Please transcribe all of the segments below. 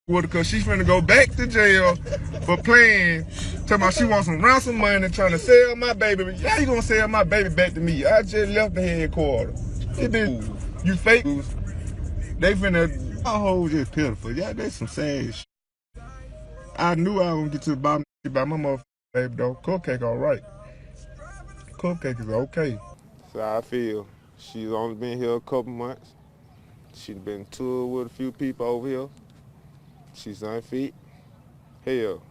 with her because she's finna go back to jail for playing. Talking about she wants some ransom money, trying to sell my baby. How you gonna sell my baby back to me? I just left the headquarters. It been, you fake. They finna, my whole just pitiful. Yeah, that's some sad shit. I knew I was gonna get to the bottom by my motherfucking baby though. Cupcake alright. Cupcake is okay. So I feel she's only been here a couple months. She's been toured with a few people over here. She's unfit. Hell,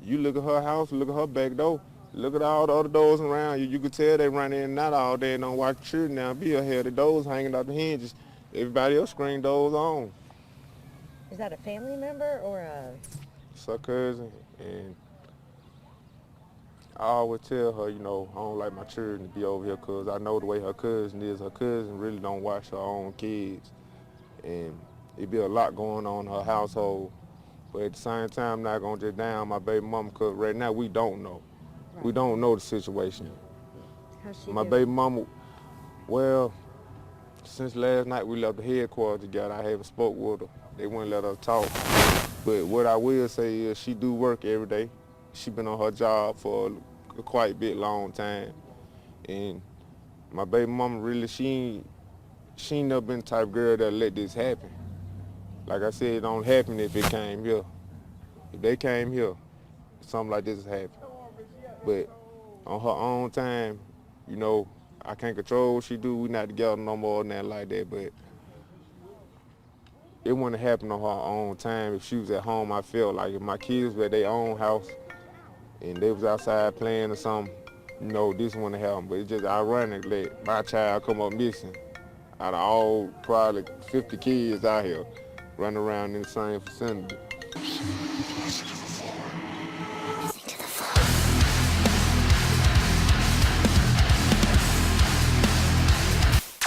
you look at her house, look at her back door, look at all the other doors around you. You could tell they run in and out all day and don't watch the children now. Be here, the doors hanging out the hinges. Everybody else screen doors on. Is that a family member or a? It's her cousin, and I always tell her, you know, I don't like my children to be over here because I know the way her cousin is. Her cousin really don't watch her own kids, and it be a lot going on in her household. But at the same time, I'm not gonna just down my baby mama because right now we don't know. Right. We don't know the situation. How's she My doing? baby mama, well, since last night we left the headquarters together. I haven't spoke with her. They wouldn't let her talk. But what I will say is she do work every day. She been on her job for a quite bit long time. And my baby mama really, she ain't never been the type of girl that let this happen. Like I said, it don't happen if it came here. If they came here, something like this happen. But on her own time, you know, I can't control what she do. We not together no more than that like that, but it wouldn't happen on her own time. If she was at home, I felt like if my kids were at their own house and they was outside playing or something, you know, this wouldn't happen. But it's just ironic that my child come up missing out of all probably 50 kids out here running around in the same vicinity.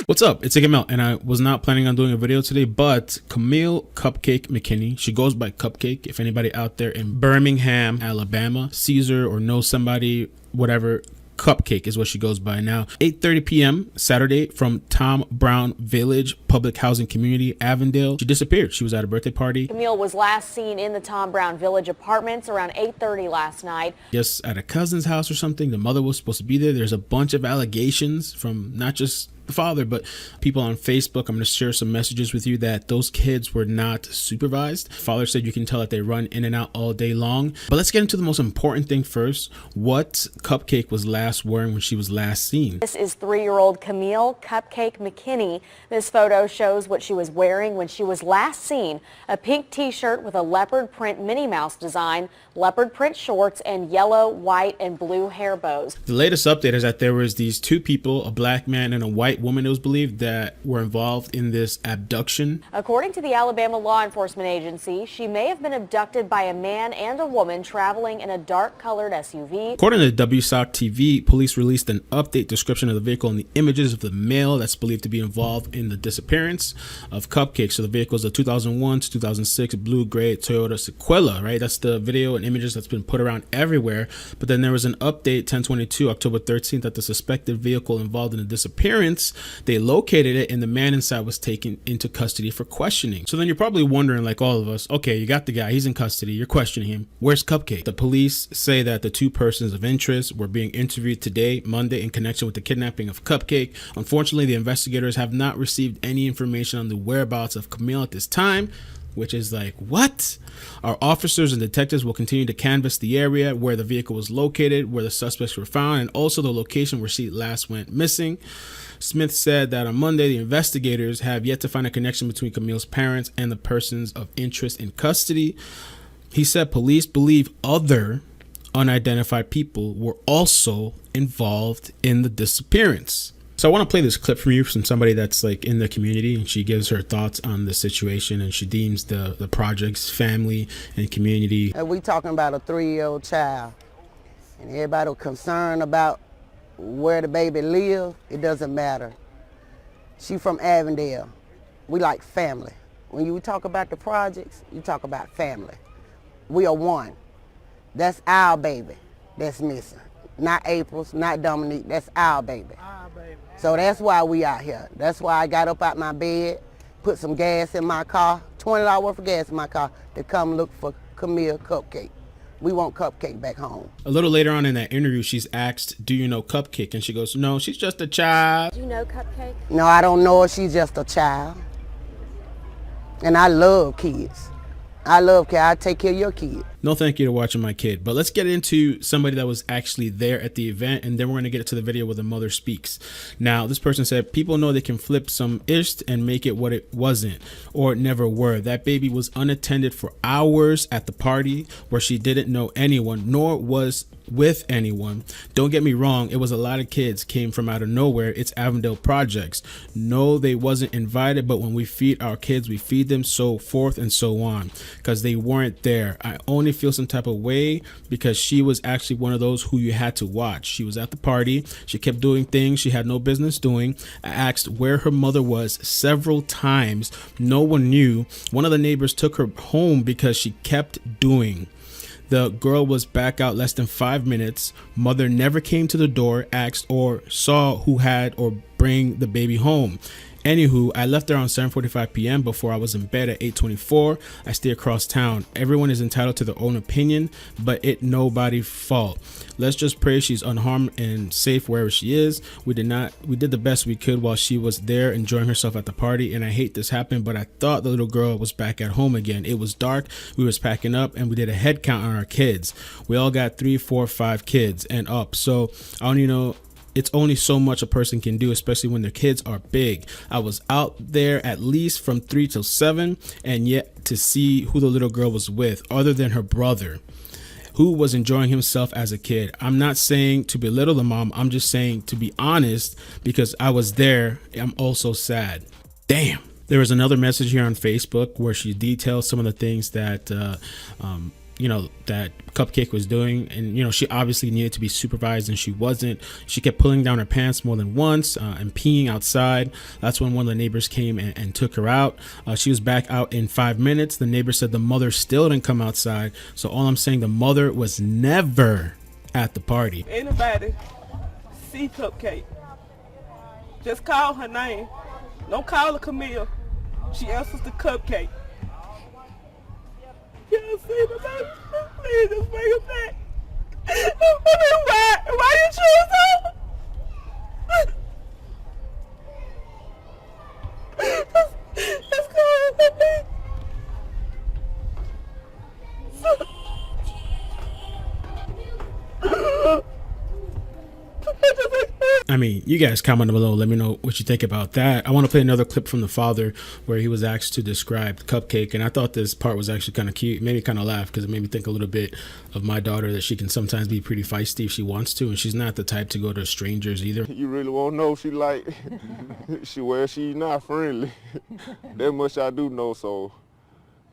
What's up? It's iCkEdMeL, and I was not planning on doing a video today, but Kamille Cupcake McKinney, she goes by Cupcake. If anybody out there in Birmingham, Alabama sees her or knows somebody, whatever, Cupcake is what she goes by now. 8:30 p.m. Saturday from Tom Brown Village Public Housing Community, Avondale. She disappeared. She was at a birthday party. Kamille was last seen in the Tom Brown Village apartments around 8:30 last night. Yes, at a cousin's house or something. The mother was supposed to be there. There's a bunch of allegations from not just the father, but people on Facebook. I'm going to share some messages with you that those kids were not supervised. Father said you can tell that they run in and out all day long. But let's get into the most important thing first. What Cupcake was last wearing when she was last seen. This is 3-year-old Kamille Cupcake McKinney. This photo shows what she was wearing when she was last seen. A pink t-shirt with a leopard print Minnie Mouse design, leopard print shorts, and yellow, white, and blue hair bows. The latest update is that there was these two people, a black man and a white woman, it was believed, that were involved in this abduction. According to the Alabama Law Enforcement Agency, she may have been abducted by a man and a woman traveling in a dark-colored SUV. According to WSOC TV, police released an update description of the vehicle and the images of the male that's believed to be involved in the disappearance of Cupcake. So the vehicle is a 2001 to 2006 blue-gray Toyota Sequoia, right? That's the video and images that's been put around everywhere. But then there was an update 10/22, October 13th, that the suspected vehicle involved in the disappearance, they located it and the man inside was taken into custody for questioning. So then you're probably wondering, like all of us, okay, you got the guy, he's in custody, you're questioning him, where's Cupcake? The police say that the two persons of interest were being interviewed today, Monday, in connection with the kidnapping of Cupcake. Unfortunately, the investigators have not received any information on the whereabouts of Kamille at this time, which is like, what? Our officers and detectives will continue to canvass the area where the vehicle was located, where the suspects were found, and also the location where she last went missing. Smith said that on Monday, the investigators have yet to find a connection between Kamille's parents and the persons of interest in custody. He said police believe other unidentified people were also involved in the disappearance. So I want to play this clip from you from somebody that's like in the community, and she gives her thoughts on the situation, and she deems the project's family and community. We talking about a 3-year-old child, and everybody concerned about where the baby live. It doesn't matter. She from Avondale. We like family. When you talk about the projects, you talk about family. We are one. That's our baby that's missing. Not April's, not Dominique, that's our baby. So that's why we out here. That's why I got up out my bed, put some gas in my car, $20 worth of gas in my car, to come look for Kamille Cupcake. We want Cupcake back home. A little later on in that interview, she's asked, do you know Cupcake? And she goes, no, she's just a child. Do you know Cupcake? No, I don't know her. She's just a child. And I love kids. I love kids. I take care of your kid. No thank you to watching my kid. But let's get into somebody that was actually there at the event, and then we're going to get to the video where the mother speaks. Now, this person said, people know they can flip some ish and make it what it wasn't or never were. That baby was unattended for hours at the party where she didn't know anyone, nor was with anyone. Don't get me wrong, it was a lot of kids, came from out of nowhere. It's Avondale projects. No, they wasn't invited, but when we feed our kids, we feed them, so forth and so on, because they weren't there. I only feel some type of way because she was actually one of those who you had to watch. She was at the party. She kept doing things she had no business doing. I asked where her mother was several times. No one knew. One of the neighbors took her home because she kept doing. The girl was back out less than 5 minutes. Mother never came to the door, asked, or saw who had or bring the baby home. Anywho, I left around 7:45 p.m. before I was in bed at 8:24. I stay across town. Everyone is entitled to their own opinion, but it nobody's fault. Let's just pray she's unharmed and safe wherever she is. We did the best we could while she was there enjoying herself at the party, and I hate this happened, but I thought the little girl was back at home again. It was dark, we was packing up, and we did a head count on our kids. We all got 3, 4, 5 kids and up, so I don't even know. It's only so much a person can do, especially when their kids are big. I was out there at least from 3 till 7, and yet to see who the little girl was with, other than her brother, who was enjoying himself as a kid. I'm not saying to belittle the mom. I'm just saying to be honest, because I was there. I'm also sad. Damn. There was another message here on Facebook where she details some of the things that that Cupcake was doing, and she obviously needed to be supervised, and she wasn't. She kept pulling down her pants more than once and peeing outside. That's when one of the neighbors came and took her out. She was back out in 5 minutes. The neighbor said the mother still didn't come outside. So all I'm saying, the mother was never at the party. Anybody see Cupcake, just call her name. Don't call her Kamille. She answers the Cupcake. Y'all see the baby? Please just bring her back. Why you choose her? It's going. I mean, you guys comment below. Let me know what you think about that. I want to play another clip from the father where he was asked to describe Cupcake, and I thought this part was actually kind of cute. It made me kind of laugh because it made me think a little bit of my daughter, that she can sometimes be pretty feisty if she wants to, and she's not the type to go to strangers either. You really won't know she like, she's not friendly. That much I do know, so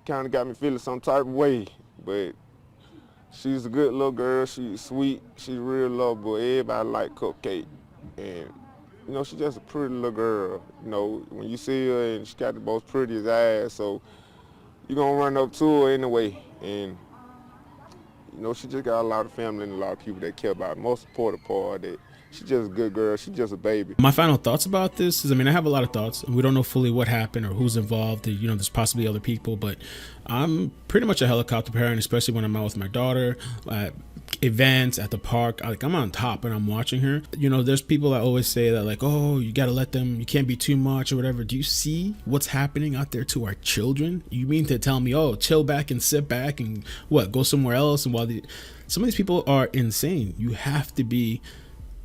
kind of got me feeling some type of way, but she's a good little girl. She's sweet. She's real lovable. Everybody like Cupcake. And, she's just a pretty little girl. When you see her, and she got the most prettiest eyes, so you're going to run up to her anyway. And, she just got a lot of family and a lot of people that care about her. Most important part that she's just a good girl. She's just a baby. My final thoughts about this is, I have a lot of thoughts, and we don't know fully what happened or who's involved. There's possibly other people, but I'm pretty much a helicopter parent, especially when I'm out with my daughter at events, at the park. I'm on top and I'm watching her. There's people that always say that, like, oh, you got to let them, you can't be too much or whatever. Do you see what's happening out there to our children? You mean to tell me, oh, chill back and sit back and go somewhere else? And some of these people are insane. You have to be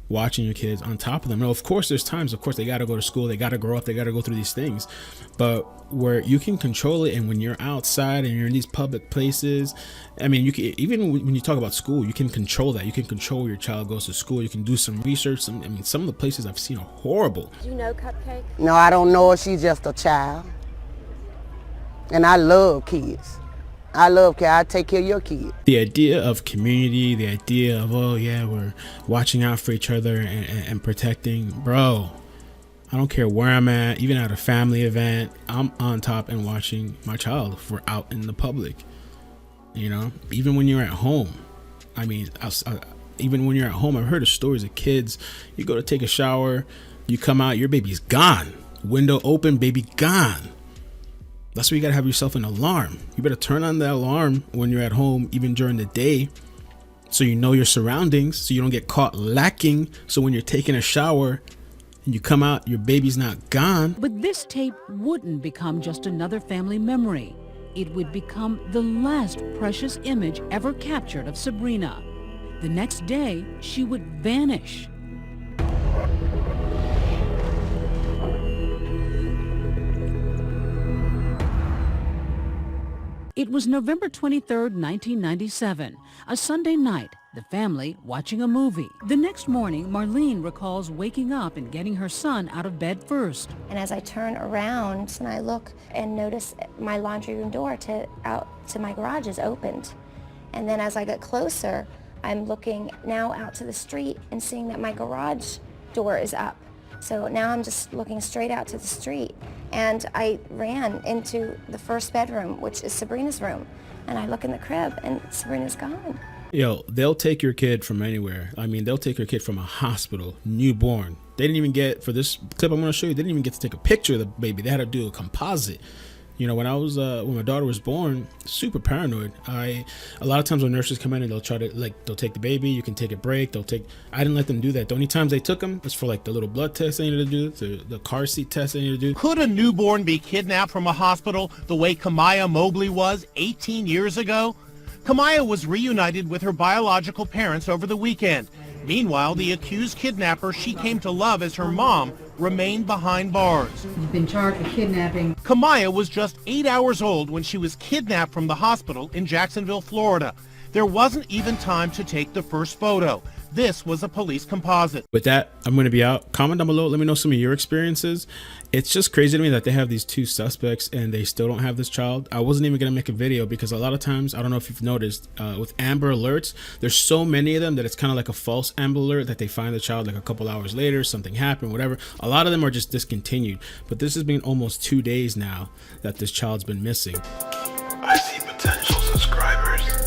watching your kids, on top of them. Now, of course, there's times, of course, they got to go to school, they got to grow up, they got to go through these things, but where you can control it, and when you're outside and you're in these public places, you can, even when you talk about school, you can control that. You can control where your child goes to school. You can do some research. Some of the places I've seen are horrible. Do you know Cupcake? No, I don't know her. She's just a child. And I love kids. I love kids. I take care of your kid. The idea of community, the idea of, oh yeah, we're watching out for each other and protecting, bro, I don't care where I'm at, even at a family event, I'm on top and watching my child if we're out in the public. Even when you're at home. Even when you're at home, I've heard of stories of kids, you go to take a shower, you come out, your baby's gone. Window open, baby gone. That's why you gotta have yourself an alarm. You better turn on the alarm when you're at home, even during the day, so you know your surroundings, so you don't get caught lacking. So when you're taking a shower and you come out, your baby's not gone. But this tape wouldn't become just another family memory. It would become the last precious image ever captured of Sabrina. The next day, she would vanish. It was November 23rd, 1997, a Sunday night, the family watching a movie. The next morning, Marlene recalls waking up and getting her son out of bed first. And as I turn around and I look and notice my laundry room door out to my garage is opened. And then as I get closer, I'm looking now out to the street and seeing that my garage door is up. So now I'm just looking straight out to the street. And I ran into the first bedroom, which is Sabrina's room. And I look in the crib and Sabrina's gone. Yo, they'll take your kid from anywhere. I mean, they'll take your kid from a hospital, newborn. They didn't even get, for this clip I'm going to show you, they didn't even get to take a picture of the baby. They had to do a composite. You know, when my daughter was born, super paranoid. A lot of times when nurses come in and they'll try to, they'll take the baby, you can take a break, I didn't let them do that. The only times they took them was for the little blood test they needed to do, the car seat test they needed to do. Could a newborn be kidnapped from a hospital the way Kamille Mobley was 18 years ago? Kamille was reunited with her biological parents over the weekend. Meanwhile, the accused kidnapper she came to love as her mom remained behind bars. You've been charged with kidnapping. Kamille was just 8 hours old when she was kidnapped from the hospital in Jacksonville, Florida. There wasn't even time to take the first photo. This was a police composite. With that, I'm going to be out. Comment down below. Let me know some of your experiences. It's just crazy to me that they have these two suspects and they still don't have this child. I wasn't even going to make a video because a lot of times, I don't know if you've noticed, with Amber Alerts, there's so many of them that it's kind of like a false Amber Alert that they find the child like a couple hours later, something happened, whatever. A lot of them are just discontinued. But this has been almost 2 days now that this child's been missing. I see potential subscribers.